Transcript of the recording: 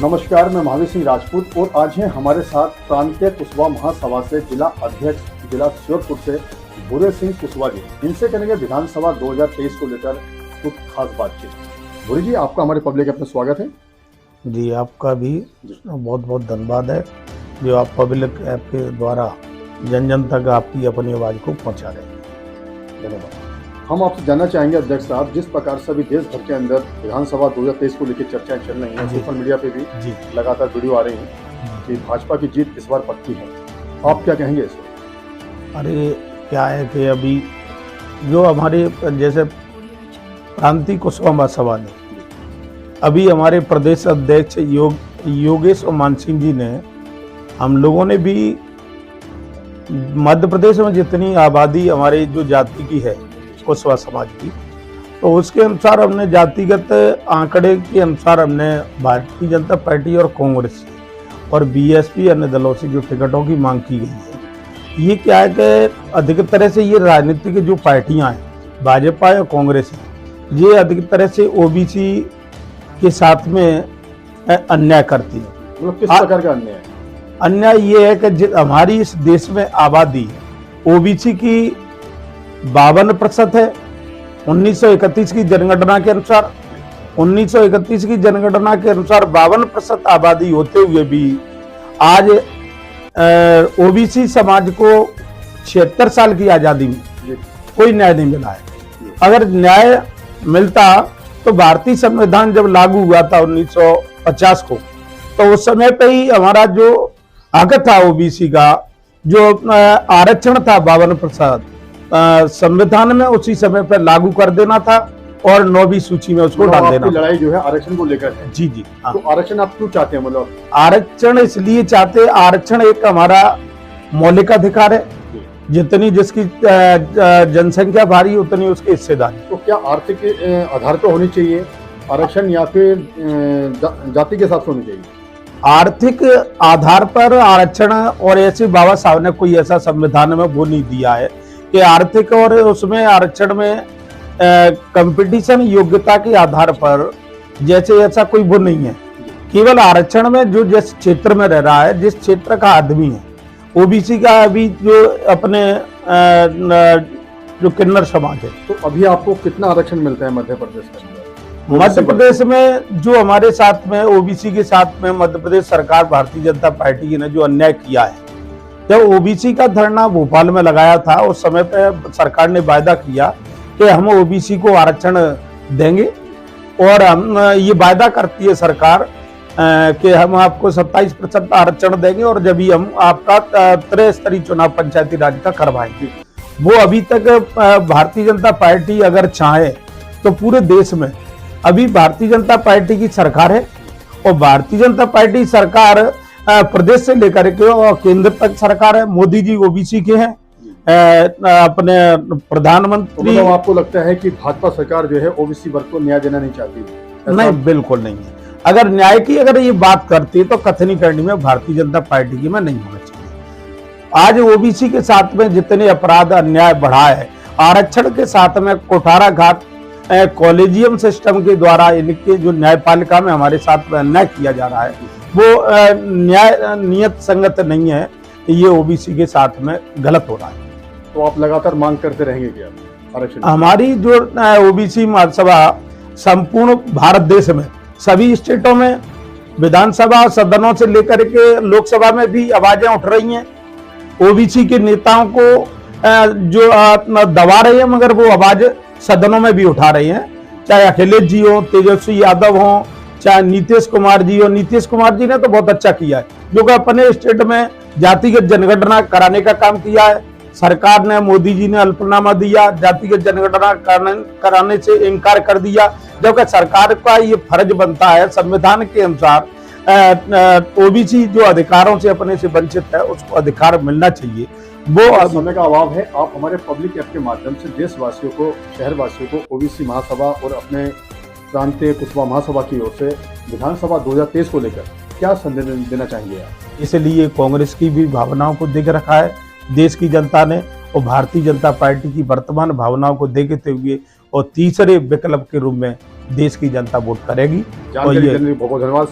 नमस्कार, मैं महावीर सिंह राजपूत और आज हैं हमारे साथ प्रांतीय कुशवाहा महासभा से जिला अध्यक्ष जिला श्योपुर से भूरे सिंह कुशवाहा जी। इनसे करेंगे विधानसभा 2023 को लेकर कुछ खास बातचीत। भूरे जी, आपका हमारे पब्लिक ऐप में स्वागत है। जी, आपका भी बहुत बहुत धन्यवाद है जो आप पब्लिक ऐप के द्वारा जन जन तक आपकी अपनी आवाज़ को पहुंचा रहे हैं। धन्यवाद। हम आपसे जानना चाहेंगे अध्यक्ष साहब, जिस प्रकार से अभी देश भर के अंदर विधानसभा 2023 को लेकर चर्चाएं चल रही हैं, सोशल मीडिया पे भी लगातार वीडियो आ रही हैं कि भाजपा की जीत इस बार पक्की है, आप क्या कहेंगे इस पर? अरे क्या है कि अभी जो हमारे जैसे प्रांतीय कुशवाहा महासभा ने अभी हमारे प्रदेश अध्यक्ष योगेश और मान सिंह जी ने, हम लोगों ने भी मध्य प्रदेश में जितनी आबादी हमारे जो जाति की है कुशवाहा समाज की, तो उसके अनुसार हमने जातिगत आंकड़े के अनुसार हमने भारतीय जनता पार्टी और कांग्रेस और बीएसपी अन्य दलों से जो टिकटों की मांग की गई है। ये क्या है कि अधिक तरह से ये राजनीतिक जो पार्टियां हैं भाजपा या कांग्रेस है, ये अधिक तरह से ओबीसी के साथ में अन्याय करती है। मतलब किस प्रकार का अन्याय है? अन्याय ये है कि हमारी इस देश में आबादी ओबीसी की 52% है। 1931 की जनगणना के अनुसार 52% आबादी होते हुए भी आज ओबीसी समाज को 76 साल की आजादी में कोई न्याय नहीं मिला है। अगर न्याय मिलता तो भारतीय संविधान जब लागू हुआ था 1950 को, तो उस समय पे ही हमारा जो हक था ओबीसी का, जो आरक्षण था 52%, संविधान में उसी समय पर लागू कर देना था और 9वीं सूची में उसको डाल देना। लड़ाई जो है आरक्षण को लेकर है। जी जी, हाँ। तो आरक्षण आप क्यों चाहते हैं? मतलब आरक्षण इसलिए चाहते, आरक्षण एक हमारा मौलिक अधिकार है, जितनी जिसकी जनसंख्या भारी उतनी उसकी हिस्सेदारी। तो क्या आर्थिक आधार पर होनी चाहिए आरक्षण या फिर जाति के साथ होनी चाहिए? आर्थिक आधार पर आरक्षण, और ऐसे बाबा साहब ने कोई ऐसा संविधान में वो नहीं दिया है कि आर्थिक और उसमें आरक्षण में कंपटीशन योग्यता के आधार पर जैसे ऐसा कोई वो नहीं है। केवल आरक्षण में जो जिस क्षेत्र में रह रहा है, जिस क्षेत्र का आदमी है, ओबीसी का अभी जो अपने जो किन्नर समाज है। तो अभी आपको कितना आरक्षण मिलता है मध्य प्रदेश के अंदर? मध्य प्रदेश में जो हमारे साथ में ओबीसी के साथ में मध्य प्रदेश सरकार भारतीय जनता पार्टी ने जो अन्याय किया है, जब ओबीसी का धरना भोपाल में लगाया था उस समय पे सरकार ने वायदा किया कि हम ओबीसी को आरक्षण देंगे, और हम ये वायदा करती है सरकार कि हम आपको 27% आरक्षण देंगे और जब भी हम आपका त्रिस्तरीय चुनाव पंचायती राज का करवाएंगे। वो अभी तक भारतीय जनता पार्टी अगर चाहे तो पूरे देश में अभी भारतीय जनता पार्टी की सरकार है, और भारतीय जनता पार्टी सरकार प्रदेश से लेकर के और केंद्र तक सरकार है। मोदी जी ओबीसी के हैं, अपने प्रधानमंत्री। तो आपको लगता है कि भाजपा सरकार जो है ओबीसी वर्ग को न्याय देना नहीं चाहती? नहीं, बिल्कुल नहीं है। अगर न्याय की अगर ये बात करती है तो कथनी करनी में भारतीय जनता पार्टी की में नहीं होना चाहिए। आज ओबीसी के साथ में जितने अपराध अन्याय बढ़ा है, आरक्षण के साथ में कोठारा घाट कॉलेजियम सिस्टम के द्वारा इनके जो न्यायपालिका में हमारे साथ में अन्याय किया जा रहा है, वो न्याय नियत संगत नहीं है। ये ओबीसी के साथ में गलत हो रहा है। तो आप लगातार मांग करते रहेंगे क्या आरक्षण? हमारी जो ओबीसी महासभा संपूर्ण भारत देश में सभी स्टेटों में विधानसभा सदनों से लेकर के लोकसभा में भी आवाजें उठ रही हैं। ओबीसी के नेताओं को जो दबा रहे हैं, मगर वो आवाज सदनों में भी उठा रहे हैं। चाहे अखिलेश जी हो, तेजस्वी यादव हो, चाहे नीतीश कुमार जी हो। नीतीश कुमार जी ने तो बहुत अच्छा किया है, जो कि अपने स्टेट में जातिगत जनगणना कराने का काम किया है। सरकार ने, मोदी जी ने अल्पनामा दिया, जातिगत जनगणना कराने से इनकार कर दिया, जबकि सरकार का ये फर्ज बनता है संविधान के अनुसार ओबीसी जो अधिकारों से अपने से वंचित है उसको अधिकार मिलना चाहिए। वो समय का अभाव है। आप हमारे पब्लिक ऐप के माध्यम से देशवासियों को, शहरवासियों को ओबीसी महासभा और अपने प्रांतीय कुशवाहा महासभा की ओर से विधानसभा 2023 को लेकर क्या संदेश देना चाहेंगे आप? इसलिए कांग्रेस की भी भावनाओं को देख रखा है देश की जनता ने, और भारतीय जनता पार्टी की वर्तमान भावनाओं को देखते हुए और तीसरे विकल्प के रूप में देश की जनता वोट करेगी। और ये बहुत धन्यवाद।